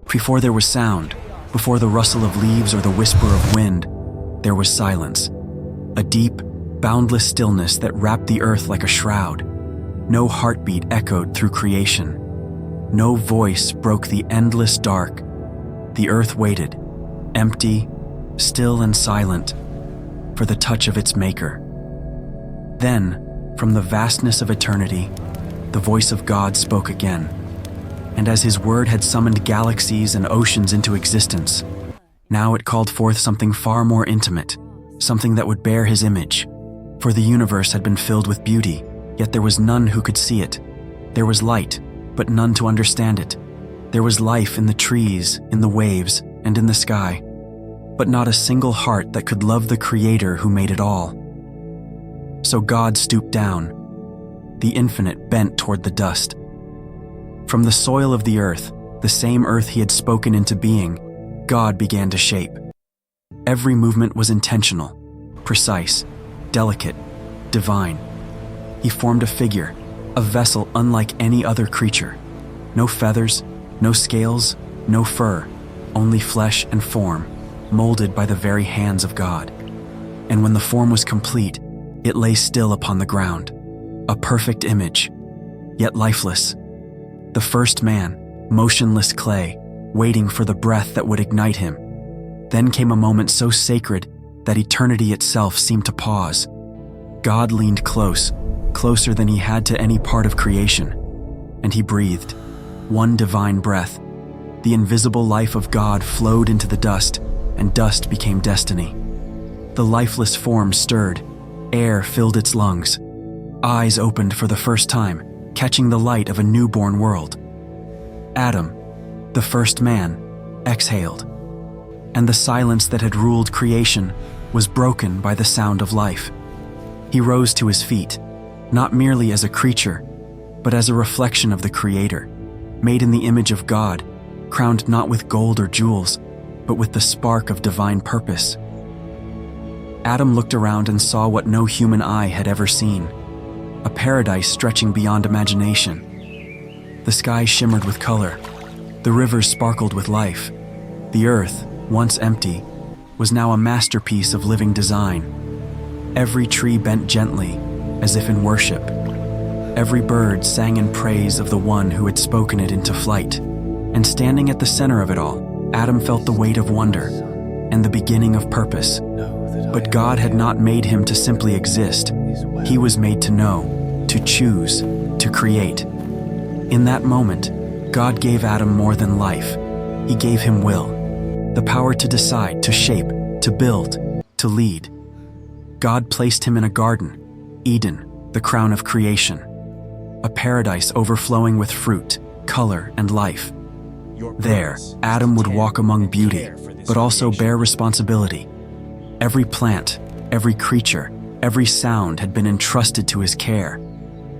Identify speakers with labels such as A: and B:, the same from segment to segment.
A: Before there was sound, before the rustle of leaves or the whisper of wind, there was silence. A deep, boundless stillness that wrapped the earth like a shroud. No heartbeat echoed through creation. No voice broke the endless dark. The earth waited, empty, still and silent, for the touch of its maker. Then, from the vastness of eternity, the voice of God spoke again. And as his word had summoned galaxies and oceans into existence, now it called forth something far more intimate, something that would bear his image. For the universe had been filled with beauty, yet there was none who could see it. There was light, but none to understand it. There was life in the trees, in the waves, and in the sky, but not a single heart that could love the Creator who made it all. So God stooped down. The infinite bent toward the dust. From the soil of the earth, the same earth he had spoken into being, God began to shape. Every movement was intentional, precise, delicate, divine. He formed a figure, a vessel unlike any other creature. No feathers, no scales, no fur, only flesh and form, molded by the very hands of God. And when the form was complete, it lay still upon the ground, a perfect image, yet lifeless. The first man, motionless clay, waiting for the breath that would ignite him. Then came a moment so sacred that eternity itself seemed to pause. God leaned close, closer than he had to any part of creation, and he breathed. One divine breath. The invisible life of God flowed into the dust, and dust became destiny. The lifeless form stirred. Air filled its lungs. Eyes opened for the first time, catching the light of a newborn world. Adam, the first man, exhaled, and the silence that had ruled creation was broken by the sound of life. He rose to his feet, not merely as a creature, but as a reflection of the Creator, made in the image of God, crowned not with gold or jewels, but with the spark of divine purpose. Adam looked around and saw what no human eye had ever seen, a paradise stretching beyond imagination. The sky shimmered with color, the rivers sparkled with life. The earth, once empty, was now a masterpiece of living design. Every tree bent gently, as if in worship. Every bird sang in praise of the one who had spoken it into flight. And standing at the center of it all, Adam felt the weight of wonder and the beginning of purpose. But God had not made him to simply exist. He was made to know, to choose, to create. In that moment, God gave Adam more than life. He gave him will, the power to decide, to shape, to build, to lead. God placed him in a garden, Eden, the crown of creation, a paradise overflowing with fruit, color, and life. There, Adam would walk among beauty, but also bear responsibility. Every plant, every creature, every sound had been entrusted to his care.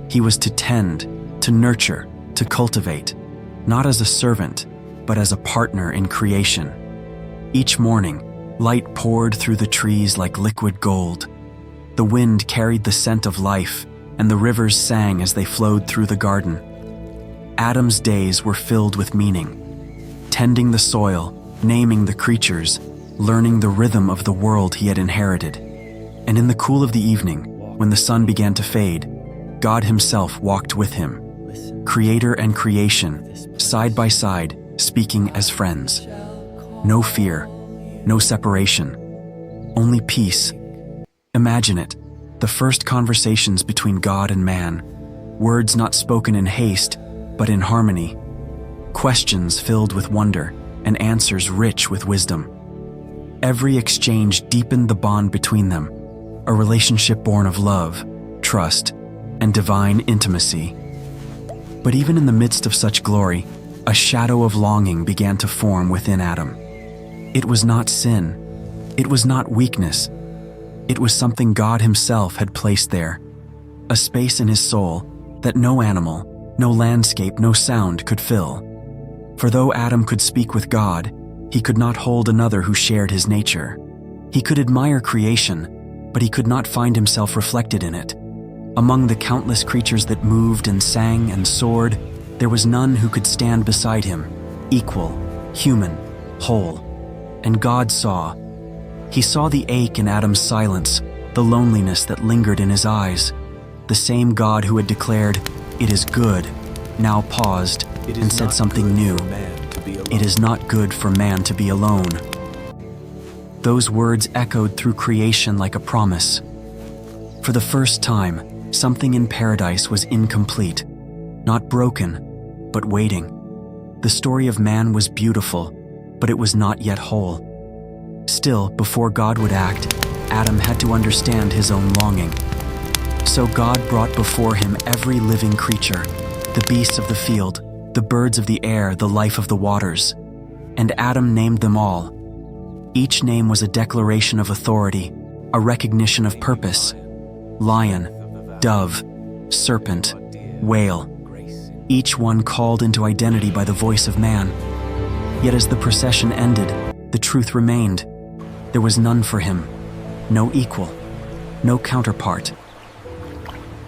A: He was to tend, to nurture, to cultivate, not as a servant, but as a partner in creation. Each morning, light poured through the trees like liquid gold. The wind carried the scent of life, and the rivers sang as they flowed through the garden. Adam's days were filled with meaning, tending the soil, naming the creatures, learning the rhythm of the world he had inherited. And in the cool of the evening, when the sun began to fade, God himself walked with him, Creator and creation, side by side, speaking as friends. No fear, no separation, only peace. Imagine it, the first conversations between God and man, words not spoken in haste, but in harmony, questions filled with wonder, and answers rich with wisdom. Every exchange deepened the bond between them, a relationship born of love, trust, and divine intimacy. But even in the midst of such glory, a shadow of longing began to form within Adam. It was not sin. It was not weakness. It was something God himself had placed there, a space in his soul that no animal, no landscape, no sound could fill. For though Adam could speak with God, he could not hold another who shared his nature. He could admire creation, but he could not find himself reflected in it. Among the countless creatures that moved and sang and soared, there was none who could stand beside him, equal, human, whole. And God saw. He saw the ache in Adam's silence, the loneliness that lingered in his eyes. The same God who had declared, "It is good," now paused and said something new. "It is not good for man to be alone." Those words echoed through creation like a promise. For the first time, something in paradise was incomplete, not broken, but waiting. The story of man was beautiful, but it was not yet whole. Still, before God would act, Adam had to understand his own longing. So God brought before him every living creature, the beasts of the field, the birds of the air, the life of the waters. And Adam named them all. Each name was a declaration of authority, a recognition of purpose. Lion, dove, serpent, whale. Each one called into identity by the voice of man. Yet as the procession ended, the truth remained. There was none for him, no equal, no counterpart.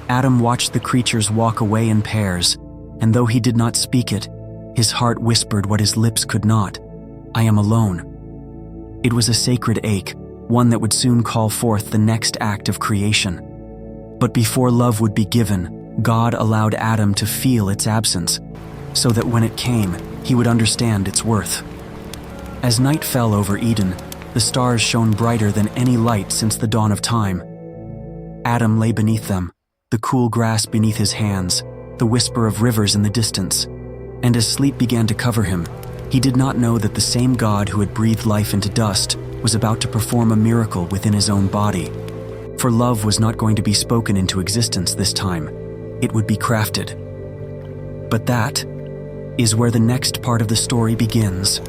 A: Adam watched the creatures walk away in pairs, and though he did not speak it, his heart whispered what his lips could not: "I am alone." It was a sacred ache, one that would soon call forth the next act of creation. But before love would be given, God allowed Adam to feel its absence, so that when it came, he would understand its worth. As night fell over Eden, the stars shone brighter than any light since the dawn of time. Adam lay beneath them, the cool grass beneath his hands, the whisper of rivers in the distance. And as sleep began to cover him, he did not know that the same God who had breathed life into dust was about to perform a miracle within his own body. For love was not going to be spoken into existence this time. It would be crafted. But that is where the next part of the story begins.